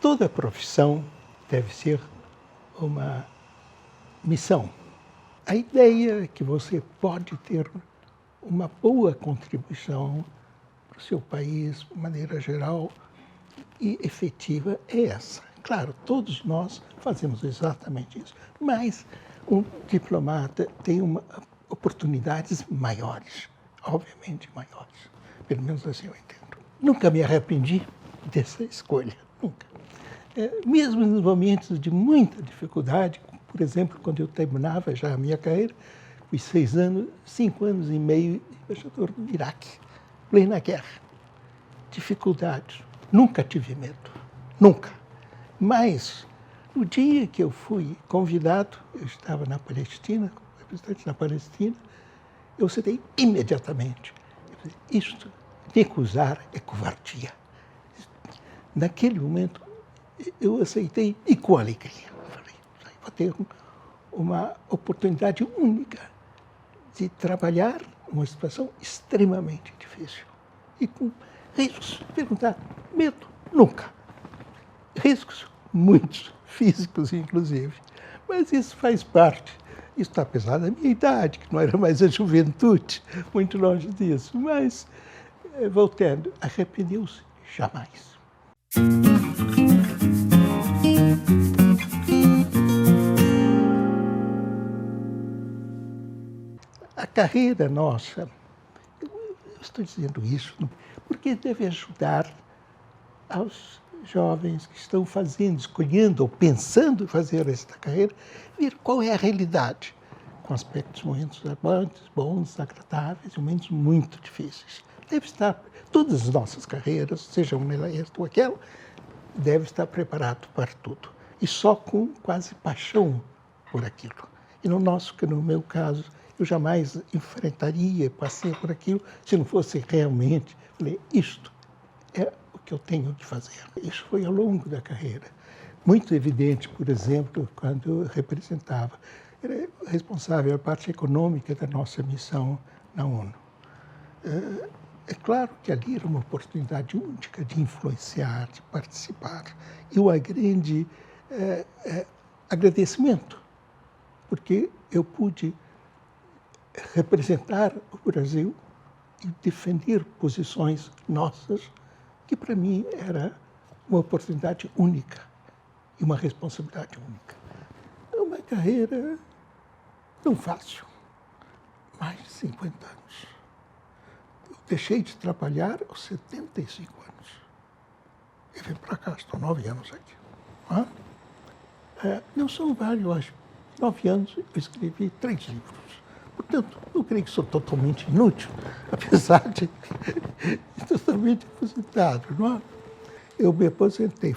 Toda profissão deve ser uma missão. A ideia é que você pode ter uma boa contribuição para o seu país, de maneira geral e efetiva, é essa. Claro, todos nós fazemos exatamente isso, mas um diplomata tem oportunidades maiores, obviamente maiores. Pelo menos assim eu entendo. Nunca me arrependi dessa escolha, nunca. Mesmo nos momentos de muita dificuldade, por exemplo, quando eu terminava já a minha carreira, fui 5 anos e meio embaixador do Iraque, plena guerra. Dificuldades. Nunca tive medo, nunca. Mas, no dia que eu fui convidado, eu estava na Palestina, como representante na Palestina, eu citei imediatamente. Isto, recusar é covardia. Naquele momento, eu aceitei e com alegria. Falei, vou ter uma oportunidade única de trabalhar uma situação extremamente difícil. E com riscos, perguntar, medo, nunca. Riscos, muitos, físicos inclusive. Mas isso faz parte. Isso está apesar da minha idade, que não era mais a juventude, muito longe disso. Mas, Voltaire arrependeu-se jamais. A carreira nossa, eu estou dizendo isso porque deve ajudar aos jovens que estão escolhendo ou pensando em fazer esta carreira, ver qual é a realidade, com aspectos momentos bons, agradáveis, momentos muito difíceis. Deve estar, todas as nossas carreiras, seja uma esta ou aquela, deve estar preparado para tudo. E só com quase paixão por aquilo. E no meu caso, eu jamais enfrentaria, passei por aquilo, se não fosse realmente, falei, isto é o que eu tenho de fazer. Isso foi ao longo da carreira. Muito evidente, por exemplo, quando eu representava, era responsável pela parte econômica da nossa missão na ONU. É claro que ali era uma oportunidade única de influenciar, de participar. E um grande agradecimento, porque eu pude representar o Brasil e defender posições nossas, que para mim era uma oportunidade única e uma responsabilidade única. É uma carreira não fácil, mais de 50 anos. Eu deixei de trabalhar aos 75 anos. E vim para cá, estou 9 anos aqui. Não são vários, eu acho. 9 anos eu escrevi 3 livros. Portanto, não creio que sou totalmente inútil, apesar de totalmente aposentado, não é? Eu me aposentei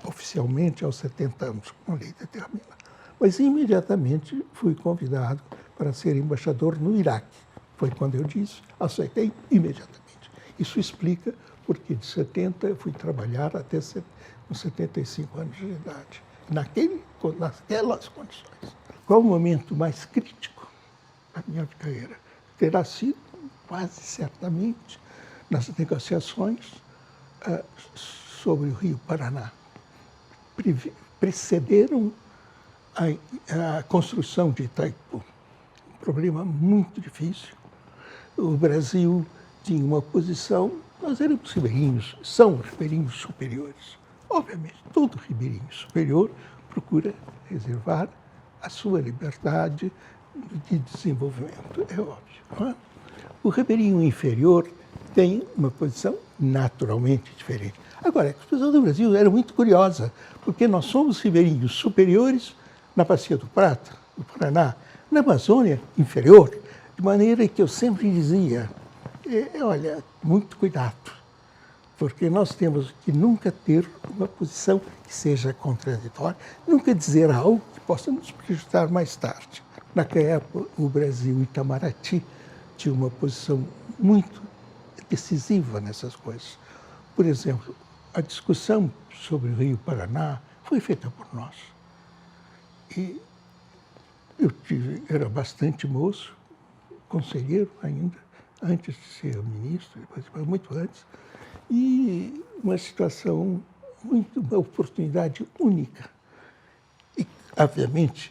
oficialmente aos 70 anos, como a lei determina. Mas imediatamente fui convidado para ser embaixador no Iraque. Foi quando eu disse, aceitei imediatamente. Isso explica porque de 70 eu fui trabalhar até os 75 anos de idade. Naquelas condições. Qual o momento mais crítico da minha carreira? Terá sido, quase certamente, nas negociações sobre o Rio Paraná. Precederam a construção de Itaipu. Um problema muito difícil. O Brasil tinha uma posição, nós éramos ribeirinhos, são ribeirinhos superiores. Obviamente, todo ribeirinho superior procura reservar a sua liberdade de desenvolvimento, é óbvio. Não é? O ribeirinho inferior tem uma posição naturalmente diferente. Agora, a posição do Brasil era muito curiosa, porque nós somos ribeirinhos superiores na Bacia do Prata, do Paraná, na Amazônia inferior, de maneira que eu sempre dizia, olha, muito cuidado, porque nós temos que nunca ter uma posição que seja contraditória, nunca dizer algo que possa nos prejudicar mais tarde. Naquela época, o Brasil e Itamaraty tinha uma posição muito decisiva nessas coisas. Por exemplo, a discussão sobre o Rio Paraná foi feita por nós. E eu era bastante moço, conselheiro ainda, antes de ser ministro, depois muito antes, e uma situação uma oportunidade única. E, obviamente,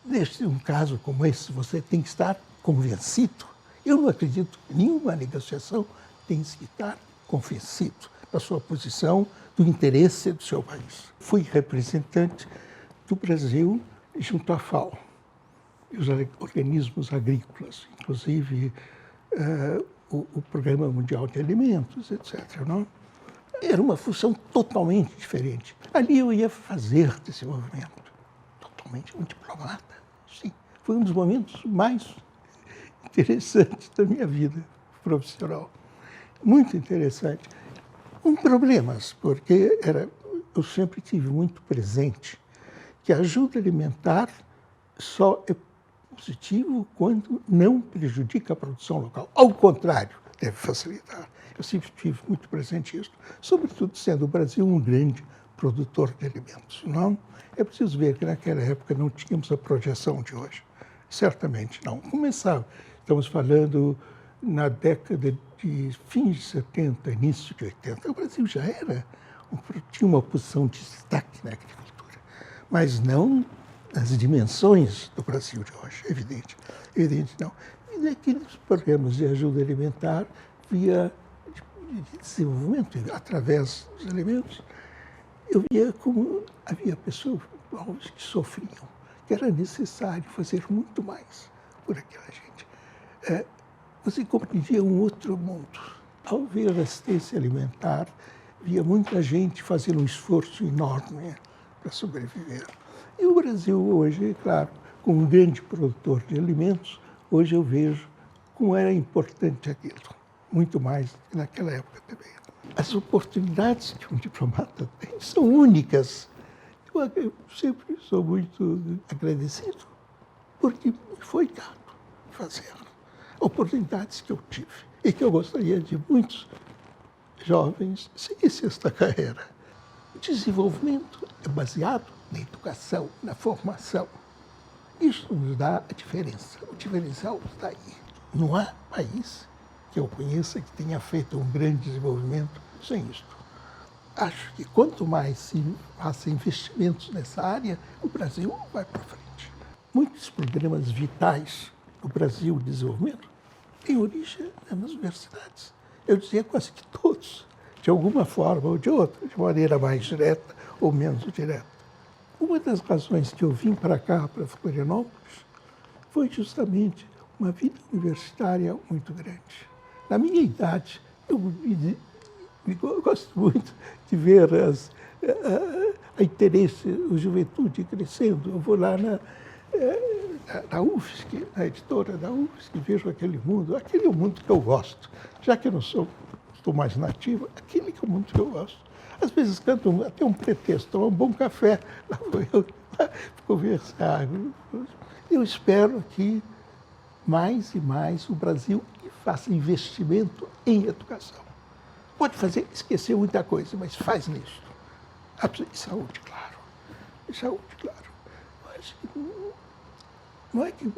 neste um caso como esse, você tem que estar convencido. Eu não acredito que nenhuma negociação tem que estar convencido da sua posição, do interesse do seu país. Fui representante do Brasil junto à FAO, e os organismos agrícolas, inclusive o Programa Mundial de Alimentos, etc. Não? Era uma função totalmente diferente. Ali eu ia fazer desenvolvimento, totalmente um diplomata. Sim, foi um dos momentos mais interessantes da minha vida profissional. Muito interessante. Com problemas, porque eu sempre tive muito presente que a ajuda alimentar só é positivo quando não prejudica a produção local. Ao contrário, deve facilitar. Eu sempre tive muito presente isso, sobretudo sendo o Brasil um grande produtor de alimentos. Não? É preciso ver que naquela época não tínhamos a projeção de hoje. Certamente não. Começava, estamos falando na década de fins de 70, início de 80. O Brasil já tinha uma posição de destaque na agricultura, mas não as dimensões do Brasil de hoje, evidente. Evidente não. E naqueles programas de ajuda alimentar, via de desenvolvimento, através dos alimentos, eu via como havia pessoas que sofriam, que era necessário fazer muito mais por aquela gente. Você compreendia um outro mundo. Ao ver a assistência alimentar, via muita gente fazendo um esforço enorme para sobreviver. E o Brasil hoje, claro, como um grande produtor de alimentos, hoje eu vejo como era importante aquilo, muito mais do que naquela época também. As oportunidades que um diplomata tem são únicas. Eu sempre sou muito agradecido, porque me foi dado fazer oportunidades que eu tive e que eu gostaria de muitos jovens seguissem esta carreira. O desenvolvimento é baseado na educação, na formação. Isso nos dá a diferença. O diferencial está aí. Não há país que eu conheça que tenha feito um grande desenvolvimento sem isto. Acho que quanto mais se faça investimentos nessa área, o Brasil vai para frente. Muitos programas vitais do Brasil de desenvolvimento têm origem nas universidades. Eu dizia quase que todos, de alguma forma ou de outra, de maneira mais direta ou menos direta. Uma das razões que eu vim para cá, para Florianópolis, foi justamente uma vida universitária muito grande. Na minha idade, eu gosto muito de ver a interesse, a juventude crescendo. Eu vou lá na UFSC, na editora da UFSC, vejo aquele é o mundo que eu gosto. Já que eu não estou mais nativo, aquele que é o mundo que eu gosto. Às vezes canto até um pretexto, tomar um bom café, lá vou eu conversar. Eu espero que mais e mais o Brasil faça investimento em educação. Pode esquecer muita coisa, mas faz nisso. E saúde, claro. E saúde, claro. Mas não é que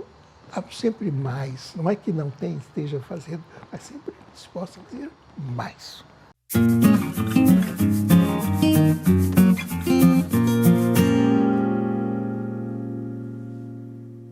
há sempre mais, não é que não esteja fazendo, mas sempre se possa fazer mais.